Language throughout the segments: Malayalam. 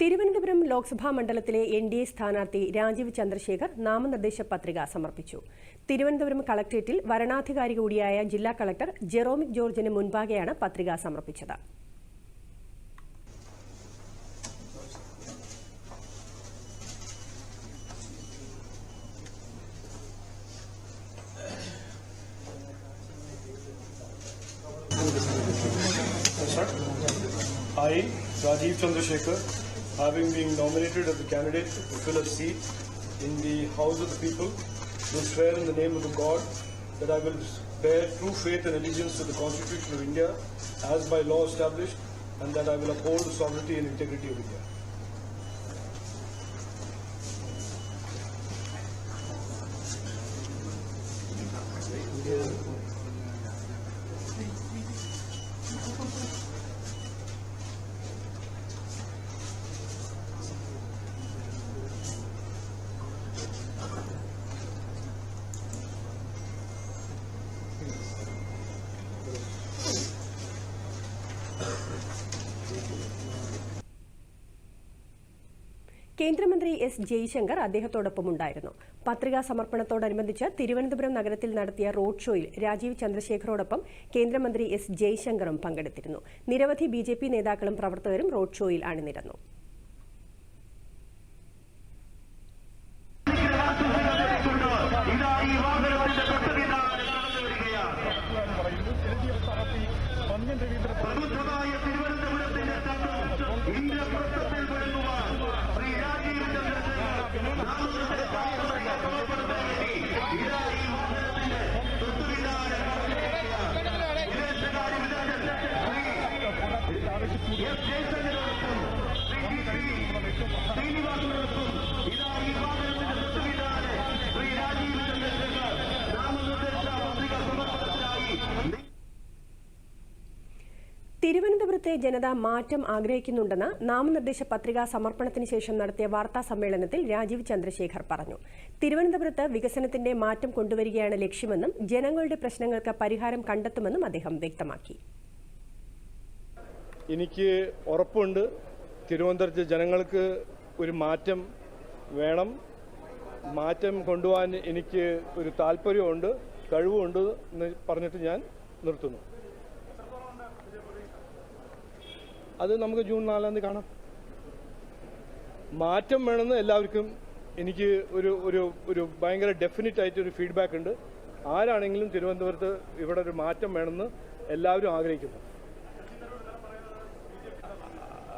തിരുവനന്തപുരം ലോക്സഭാ മണ്ഡലത്തിലെ എൻ.ഡി.എ സ്ഥാനാർത്ഥി രാജീവ് ചന്ദ്രശേഖർ നാമനിർദ്ദേശ പത്രിക സമർപ്പിച്ചു. തിരുവനന്തപുരം കളക്ടറേറ്റിൽ വരണാധികാരി കൂടിയായ ജില്ലാ കളക്ടർ ജെറോമിക് ജോർജിന് മുൻപാകെയാണ് പത്രിക സമർപ്പിച്ചത്. I, Rajiv Chandrasekhar, having been nominated as the candidate to fill a seat in the House of the People, do swear in the name of the God that I will bear true faith and allegiance to the Constitution of India as by law established, and that I will uphold the sovereignty and integrity of India. കേന്ദ്രമന്ത്രി എസ് ജയശങ്കർ അദ്ദേഹത്തോടൊപ്പമുണ്ടായിരുന്നു. പത്രികാ സമർപ്പണത്തോടനുബന്ധിച്ച് തിരുവനന്തപുരം നഗരത്തിൽ നടത്തിയ റോഡ് ഷോയിൽ രാജീവ് ചന്ദ്രശേഖറോടൊപ്പം കേന്ദ്രമന്ത്രി എസ് ജയശങ്കറും പങ്കെടുത്തിരുന്നു. നിരവധി ബിജെപി നേതാക്കളും പ്രവർത്തകരും റോഡ് ഷോയിൽ അണിനിരന്നു. തിരുവനന്തപുരത്തെ ജനത മാറ്റം ആഗ്രഹിക്കുന്നുണ്ടെന്ന് നാമനിർദ്ദേശ പത്രികാ സമർപ്പണത്തിന് ശേഷം നടത്തിയ വാർത്താ സമ്മേളനത്തിൽ രാജീവ് ചന്ദ്രശേഖർ പറഞ്ഞു. തിരുവനന്തപുരത്ത് വികസനത്തിന്റെ മാറ്റം കൊണ്ടുവരികയാണ് ലക്ഷ്യമെന്നും ജനങ്ങളുടെ പ്രശ്നങ്ങൾക്ക് പരിഹാരം കണ്ടെത്തുമെന്നും അദ്ദേഹം വ്യക്തമാക്കി. എനിക്ക് ഉറപ്പുണ്ട്, തിരുവനന്തപുരത്തെ ജനങ്ങൾക്ക് ഒരു മാറ്റം വേണം. മാറ്റം കൊണ്ടുപോകാൻ എനിക്ക് ഒരു താല്പര്യമുണ്ട്, കഴിവുണ്ട് എന്ന് പറഞ്ഞിട്ട് ഞാൻ നിർത്തുന്നു. അത് നമുക്ക് ജൂൺ 4 കാണാം. മാറ്റം വേണമെന്ന് എല്ലാവർക്കും എനിക്ക് ഒരു ഭയങ്കര ഡെഫിനറ്റ് ആയിട്ട് ഒരു ഫീഡ്ബാക്ക് ഉണ്ട്. ആരാണെങ്കിലും തിരുവനന്തപുരത്ത് ഇവിടെ ഒരു മാറ്റം വേണമെന്ന് എല്ലാവരും ആഗ്രഹിക്കുന്നു.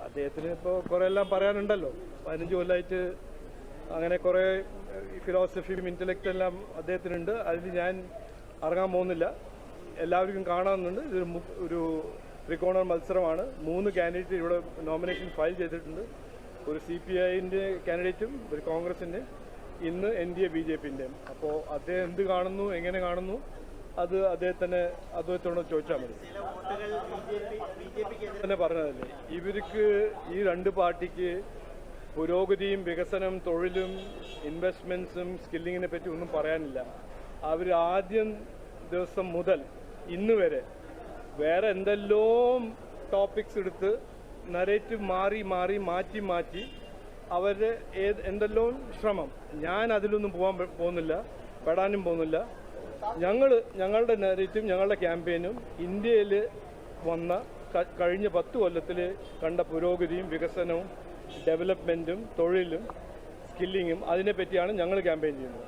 അദ്ദേഹത്തിന് ഇപ്പോൾ കുറേ എല്ലാം പറയാനുണ്ടല്ലോ. 15 കൊല്ലമായിട്ട് അങ്ങനെ കുറേ ഫിലോസഫിയും ഇൻ്റലക്റ്റും എല്ലാം അദ്ദേഹത്തിനുണ്ട്. അതിൽ ഞാൻ ഇറങ്ങാൻ പോകുന്നില്ല. എല്ലാവർക്കും കാണാവുന്നുണ്ട്. ഇതൊരു ത്രികോണ മത്സരമാണ്. 3 കാൻഡിഡേറ്റ് ഇവിടെ നോമിനേഷൻ ഫയൽ ചെയ്തിട്ടുണ്ട്. ഒരു CPIൻ്റെ കാൻഡിഡേറ്റും ഒരു കോൺഗ്രസിൻ്റെ, ഇന്ന് NDA BJPൻ്റെയും. അപ്പോൾ അദ്ദേഹം എന്ത് കാണുന്നു, എങ്ങനെ കാണുന്നു, അത് അദ്ദേഹത്തോട് ചോദിച്ചാൽ മതി. തന്നെ പറഞ്ഞതല്ലേ, ഇവർക്ക് ഈ 2 പാർട്ടിക്ക് പുരോഗതിയും വികസനം, തൊഴിലും ഇൻവെസ്റ്റ്മെൻറ്റ്സും സ്കില്ലിങ്ങിനെ പറ്റി ഒന്നും പറയാനില്ല. അവർ ആദ്യം ദിവസം മുതൽ ഇന്ന് വരെ വേറെ എന്തെല്ലാം ടോപ്പിക്സ് എടുത്ത് നരേറ്റീവ് മാറ്റി അവരുടെ എന്തെല്ലാം ശ്രമം. ഞാൻ അതിലൊന്നും പോകുന്നില്ല, പെടാനും പോകുന്നില്ല. ഞങ്ങളുടെ നരേറ്റീവ്, ഞങ്ങളുടെ ക്യാമ്പയിനും ഇന്ത്യയിൽ വന്ന കഴിഞ്ഞ 10 കൊല്ലത്തിൽ കണ്ട പുരോഗതിയും വികസനവും ഡെവലപ്മെൻറ്റും തൊഴിലും സ്കില്ലിങ്ങും അതിനെപ്പറ്റിയാണ് ഞങ്ങൾ ക്യാമ്പയിൻ ചെയ്യുന്നത്.